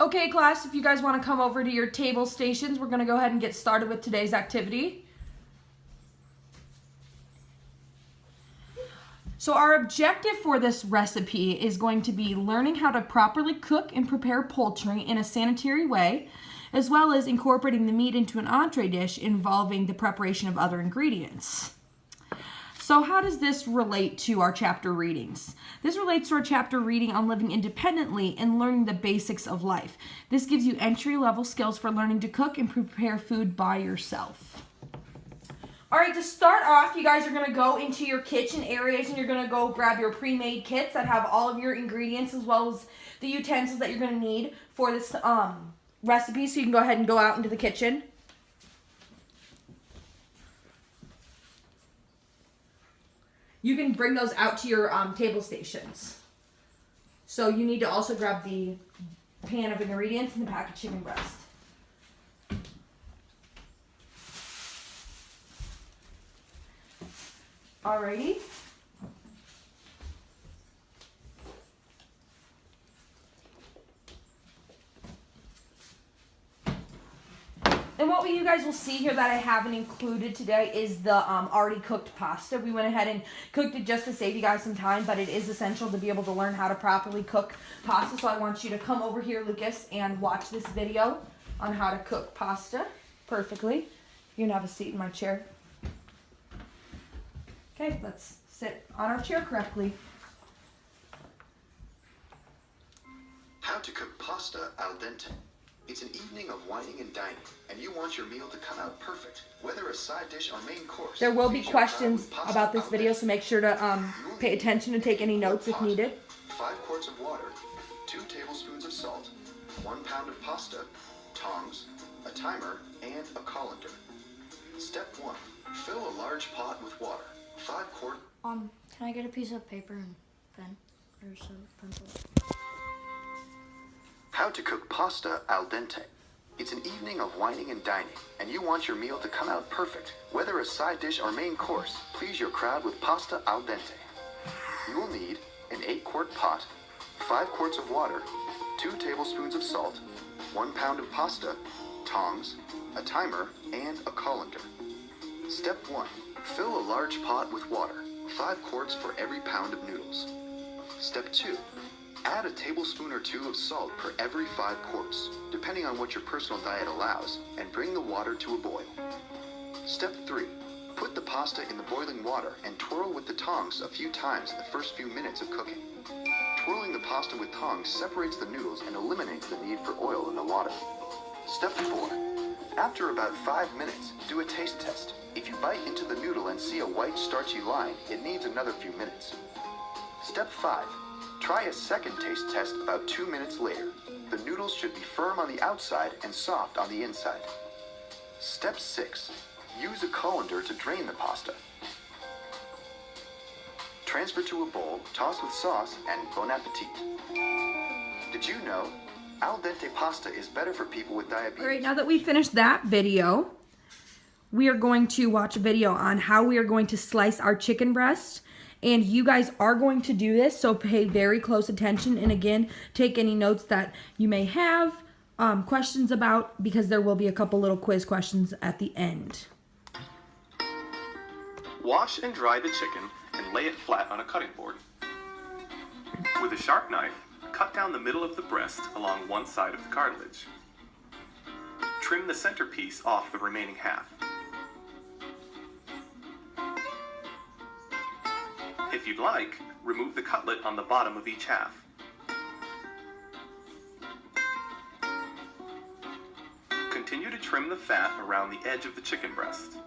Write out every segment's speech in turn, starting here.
Okay, class, if you guys want to come over to your table stations, we're going to go ahead and get started with today's activity. So our objective for this recipe is going to be learning how to properly cook and prepare poultry in a sanitary way, as well as incorporating the meat into an entree dish involving the preparation of other ingredients. So how does this relate to our chapter readings? This relates to our chapter reading on living independently and learning the basics of life. This gives you entry-level skills for learning to cook and prepare food by yourself. All right, to start off, you guys are going to go into your kitchen areas and you're going to go grab your pre-made kits that have all of your ingredients as well as the utensils that you're going to need for this recipe. So you can go ahead and go out into the kitchen. You can bring those out to your table stations. So you need to also grab the pan of ingredients and the pack of chicken breast. Alrighty. And what you guys will see here that I haven't included today is the already cooked pasta. We went ahead and cooked it just to save you guys some time, but it is essential to be able to learn how to properly cook pasta. So I want you to come over here, Lucas, and watch this video on how to cook pasta perfectly. You can have a seat in my chair. Okay, let's sit on our chair correctly. How to cook pasta al dente. It's an evening of wining and dining, and you want your meal to come out perfect, whether a side dish or main course. There will be questions about this video, so make sure to pay attention and take any notes if needed. 5 quarts of water, 2 tablespoons of salt, 1 pound of pasta, tongs, a timer, and a colander. Step 1. Fill a large pot with water. 5 quarts. Can I get a piece of paper and pen or some pencil? How to cook pasta al dente. It's an evening of wining and dining, and you want your meal to come out perfect, whether a side dish or main course. Please your crowd with pasta al dente. You will need an 8-quart pot, 5 quarts of water, 2 tablespoons of salt, 1 pound of pasta, tongs, a timer, and a colander. Step 1. Fill a large pot with water, 5 quarts for every pound of noodles. Step 2. Add a tablespoon or 2 of salt per every 5 quarts, depending on what your personal diet allows, and bring the water to a boil. Step 3. Put the pasta in the boiling water and twirl with the tongs a few times in the first few minutes of cooking. Twirling the pasta with tongs separates the noodles and eliminates the need for oil in the water. Step 4. After about 5 minutes, do a taste test. If you bite into the noodle and see a white starchy line, it needs another few minutes. Step 5. Try a second taste test about 2 minutes later. The noodles should be firm on the outside and soft on the inside. Step 6. Use a colander to drain the pasta. Transfer to a bowl, toss with sauce, and bon appetit. Did you know al dente pasta is better for people with diabetes? All right, now that we finished that video, we are going to watch a video on how we are going to slice our chicken breast. And you guys are going to do this, so pay very close attention. And again, take any notes that you may have questions about, because there will be a couple little quiz questions at the end. Wash and dry the chicken and lay it flat on a cutting board. With a sharp knife, cut down the middle of the breast along one side of the cartilage. Trim the center piece off the remaining half. If you'd like, remove the cutlet on the bottom of each half. Continue to trim the fat around the edge of the chicken breast.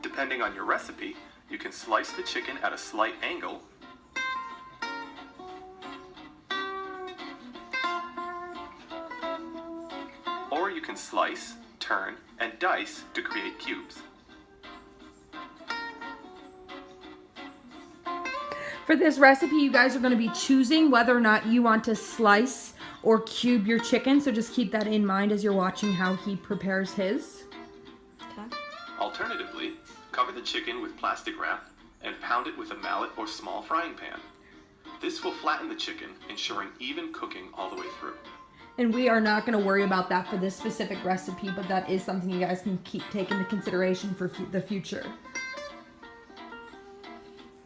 Depending on your recipe, you can slice the chicken at a slight angle, or you can slice, turn, and dice to create cubes. For this recipe, you guys are going to be choosing whether or not you want to slice or cube your chicken, so just keep that in mind as you're watching how he prepares his. Alternatively, cover the chicken with plastic wrap and pound it with a mallet or small frying pan. This will flatten the chicken, ensuring even cooking all the way through. And we are not going to worry about that for this specific recipe, but that is something you guys can take into consideration for the future.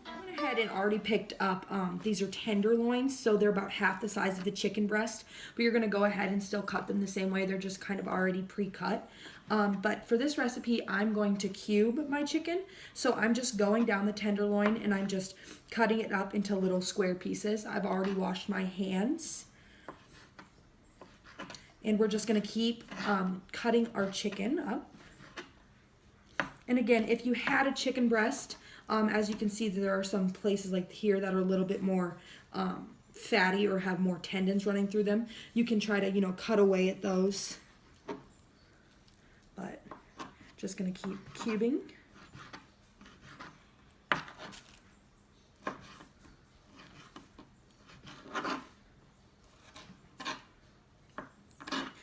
I went ahead and already picked up, these are tenderloins, so they're about half the size of the chicken breast, but you're going to go ahead and still cut them the same way. They're just kind of already pre-cut. But for this recipe, I'm going to cube my chicken. So I'm just going down the tenderloin and I'm just cutting it up into little square pieces. I've already washed my hands. And we're just gonna keep cutting our chicken up. And again, if you had a chicken breast, as you can see, there are some places like here that are a little bit more fatty or have more tendons running through them. You can try to, cut away at those. But just gonna keep cubing.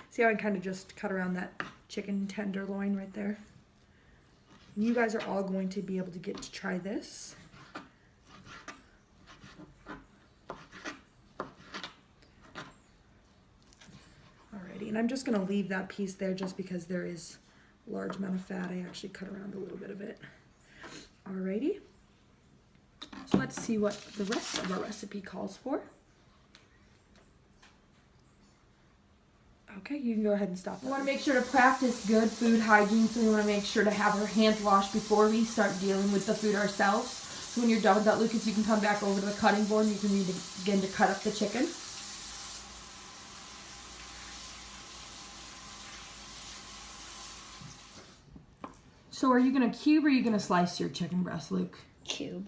See how I kind of just cut around that chicken tenderloin right there? You guys are all going to be able to get to try this. Alrighty, and I'm just gonna leave that piece there just because there is a large amount of fat. I actually cut around a little bit of it. Alrighty, so let's see what the rest of our recipe calls for. Okay, you can go ahead and stop. We want to make sure to practice good food hygiene, so we want to make sure to have our hands washed before we start dealing with the food ourselves. So when you're done with that, Lucas, you can come back over to the cutting board and you can begin to cut up the chicken. So are you going to cube or are you going to slice your chicken breast, Luke? Cube.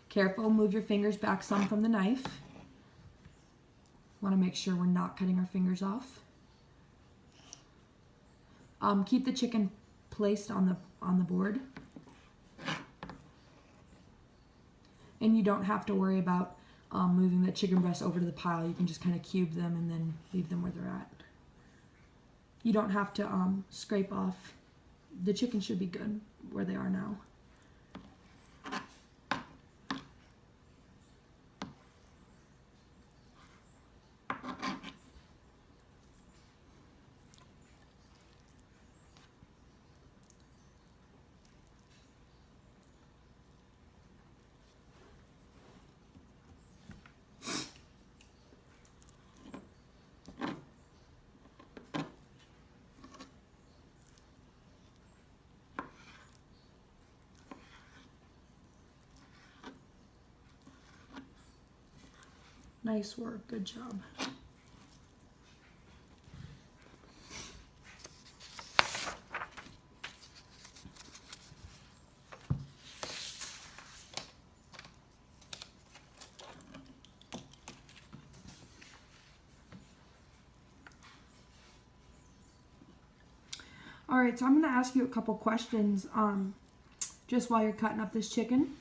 Careful, move your fingers back some from the knife. Want to make sure we're not cutting our fingers off. Keep the chicken placed on the board. And you don't have to worry about moving the chicken breast over to the pile. You can just kind of cube them and then leave them where they're at. You don't have to scrape off. The chicken should be good where they are now. Nice work, good job. All right, so I'm gonna ask you a couple questions just while you're cutting up this chicken.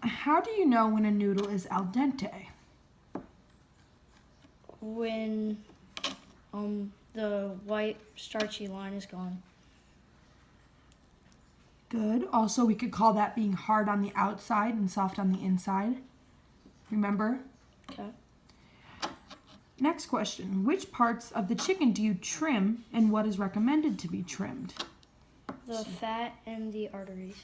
How do you know when a noodle is al dente? When the white starchy line is gone. Good. Also, we could call that being hard on the outside and soft on the inside. Remember? Okay. Next question. Which parts of the chicken do you trim and what is recommended to be trimmed? The fat and the arteries.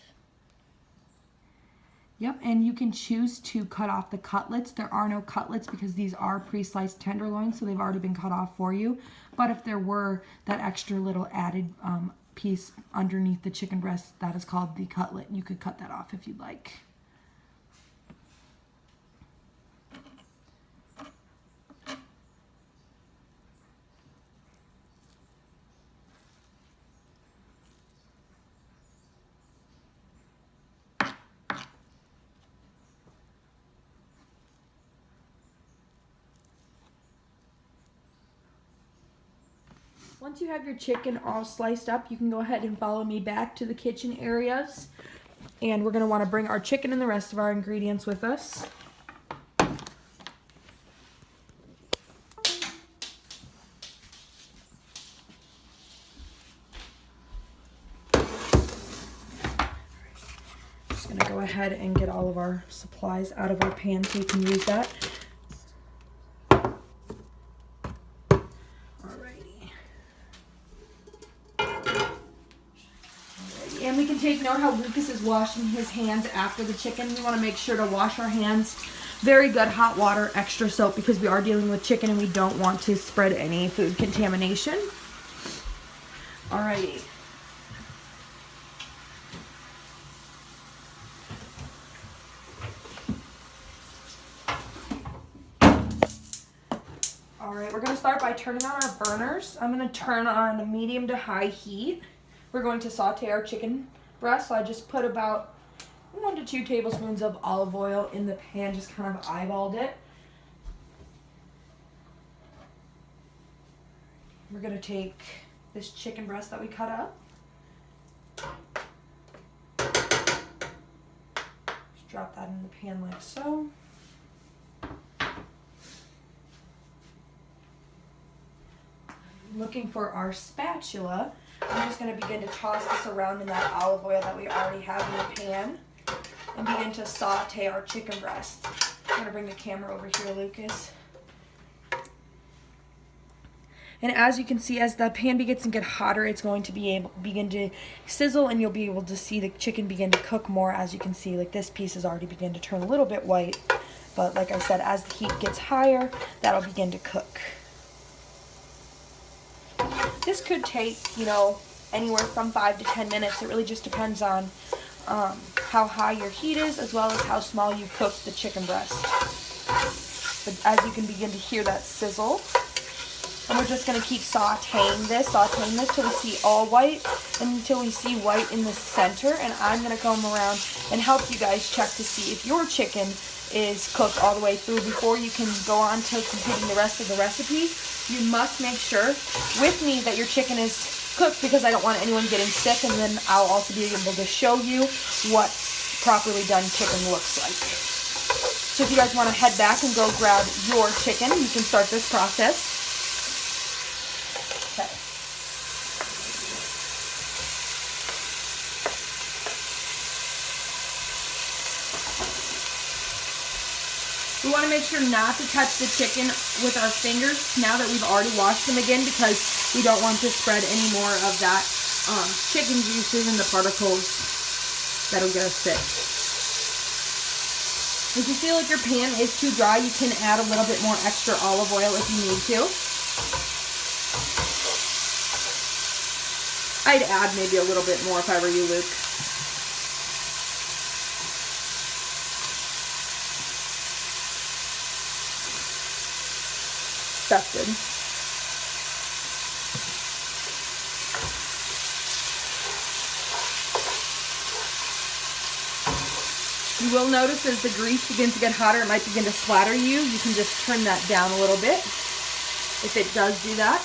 Yep, and you can choose to cut off the cutlets. There are no cutlets because these are pre-sliced tenderloins, so they've already been cut off for you. But if there were that extra little added piece underneath the chicken breast, that is called the cutlet. You could cut that off if you'd like. Once you have your chicken all sliced up, you can go ahead and follow me back to the kitchen areas. And we're going to want to bring our chicken and the rest of our ingredients with us. go ahead and get all of our supplies out of our pan so you can use that. And we can take note how Lucas is washing his hands after the chicken. We want to make sure to wash our hands. Very good hot water, extra soap, because we are dealing with chicken and we don't want to spread any food contamination. Alrighty. Alright, we're going to start by turning on our burners. I'm going to turn on a medium to high heat. We're going to saute our chicken breast. So I just put about 1 to 2 tablespoons of olive oil in the pan, just kind of eyeballed it. We're going to take this chicken breast that we cut up. Just drop that in the pan like so. Looking for our spatula. I'm just going to begin to toss this around in that olive oil that we already have in the pan and begin to saute our chicken breast. I'm going to bring the camera over here, Lucas. And as you can see, as the pan begins to get hotter, it's going to begin to sizzle, and you'll be able to see the chicken begin to cook more. As you can see, like this piece has already begun to turn a little bit white. But like I said, as the heat gets higher, that'll begin to cook. This could take, anywhere from 5 to 10 minutes. It really just depends on how high your heat is, as well as how small you cook the chicken breast. But as you can begin to hear that sizzle, and we're just going to keep sauteing this till we see all white, and until we see white in the center. And I'm going to come around and help you guys check to see if your chicken is cooked all the way through. Before you can go on to completing the rest of the recipe, you must make sure with me that your chicken is cooked, because I don't want anyone getting sick, and then I'll also be able to show you what properly done chicken looks like. So if you guys want to head back and go grab your chicken, you can start this process. Okay. We want to make sure not to touch the chicken with our fingers now that we've already washed them again, because we don't want to spread any more of that chicken juices and the particles that'll get us sick. If you feel like your pan is too dry, you can add a little bit more extra olive oil if you need to. I'd add maybe a little bit more if I were you, Luke. That's good. You will notice as the grease begins to get hotter, it might begin to splatter you. You can just turn that down a little bit if it does do that.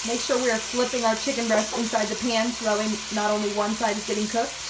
Make sure we are flipping our chicken breast inside the pan so that way not only one side is getting cooked.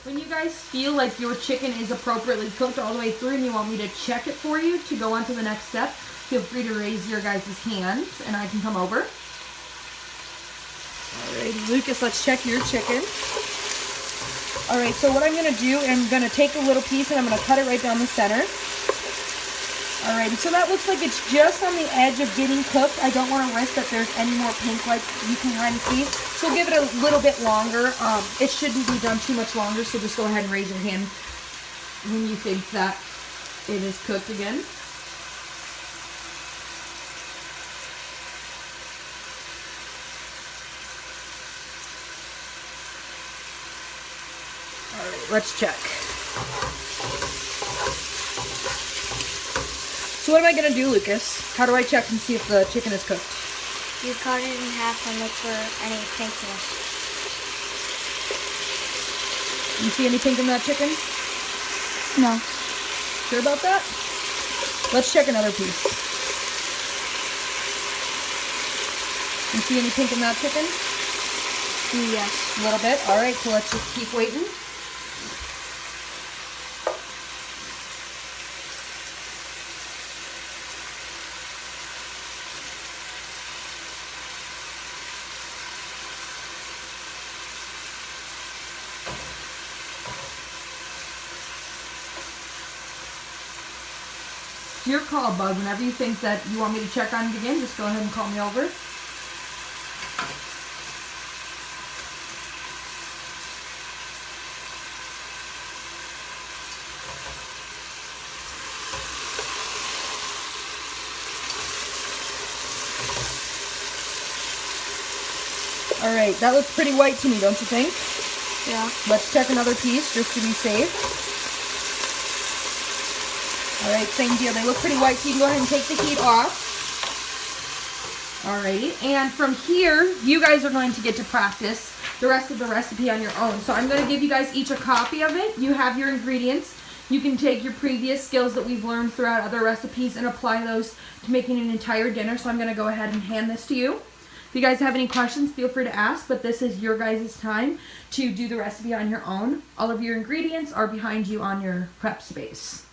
When you guys feel like your chicken is appropriately cooked all the way through and you want me to check it for you to go on to the next step, feel free to raise your guys' hands and I can come over. Alrighty, Lucas, let's check your chicken. Alright, so what I'm going to do, I'm going to take a little piece and I'm going to cut it right down the center. Alrighty, so that looks like it's just on the edge of getting cooked. I don't want to risk that there's any more pink like you can kind of see. So give it a little bit longer. It shouldn't be done too much longer, so just go ahead and raise your hand when you think that it is cooked again. Alright, let's check. So what am I going to do, Lucas? How do I check and see if the chicken is cooked? You cut it in half and look for any pinkness. You see any pink in that chicken? No. Sure about that? Let's check another piece. You see any pink in that chicken? Yes. A little bit. Alright, so let's just keep waiting. It's your call, bud. Whenever you think that you want me to check on it again, just go ahead and call me over. Alright, that looks pretty white to me, don't you think? Yeah. Let's check another piece just to be safe. Alright, same deal. They look pretty white, so you can go ahead and take the heat off. Alrighty, and from here, you guys are going to get to practice the rest of the recipe on your own. So I'm going to give you guys each a copy of it. You have your ingredients. You can take your previous skills that we've learned throughout other recipes and apply those to making an entire dinner. So I'm going to go ahead and hand this to you. If you guys have any questions, feel free to ask, but this is your guys' time to do the recipe on your own. All of your ingredients are behind you on your prep space.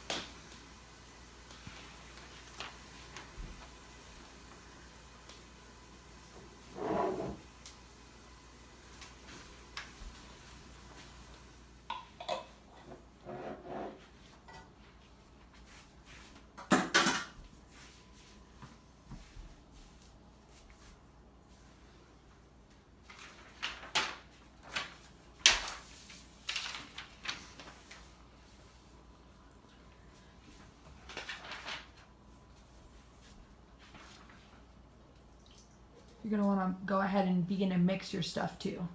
You're going to want to go ahead and begin to mix your stuff too.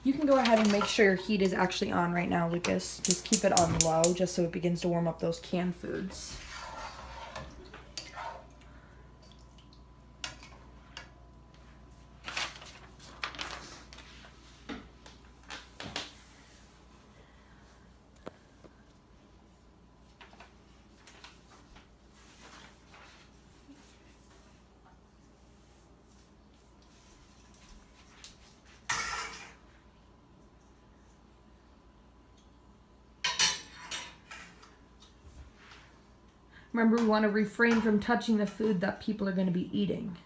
You can go ahead and make sure your heat is actually on right now, Lucas. Just keep it on low just so it begins to warm up those canned foods. Remember, we want to refrain from touching the food that people are going to be eating.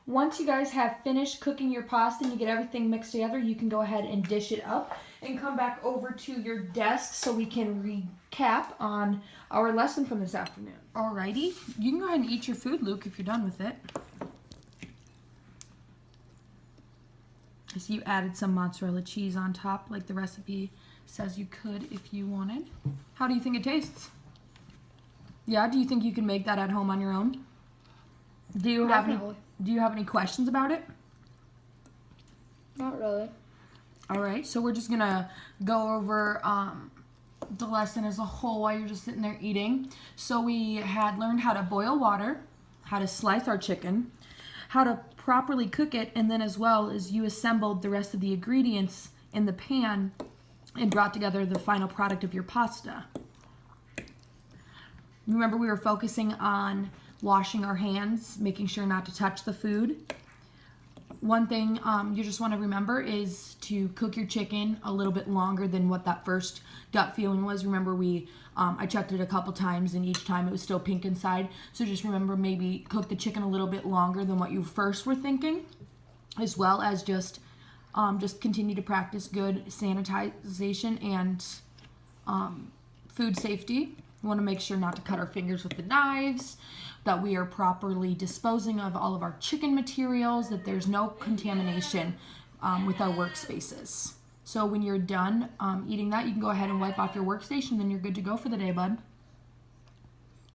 Once you guys have finished cooking your pasta and you get everything mixed together, you can go ahead and dish it up and come back over to your desk so we can recap on our lesson from this afternoon. Alrighty, you can go ahead and eat your food, Luke, if you're done with it. I see you added some mozzarella cheese on top like the recipe says you could if you wanted. How do you think it tastes? Yeah, do you think you can make that at home on your own? Do you have any questions about it? Not really. All right, so we're just gonna go over the lesson as a whole while you're just sitting there eating. So we had learned how to boil water, how to slice our chicken, how to properly cook it, and then as well as you assembled the rest of the ingredients in the pan and brought together the final product of your pasta. Remember, we were focusing on washing our hands, making sure not to touch the food. One thing you just want to remember is to cook your chicken a little bit longer than what that first gut feeling was. Remember, I checked it a couple times and each time it was still pink inside. So just remember, maybe cook the chicken a little bit longer than what you first were thinking, as well as just continue to practice good sanitization and food safety. We want to make sure not to cut our fingers with the knives, that we are properly disposing of all of our chicken materials, that there's no contamination with our workspaces. So when you're done eating that, you can go ahead and wipe off your workstation, then you're good to go for the day, bud.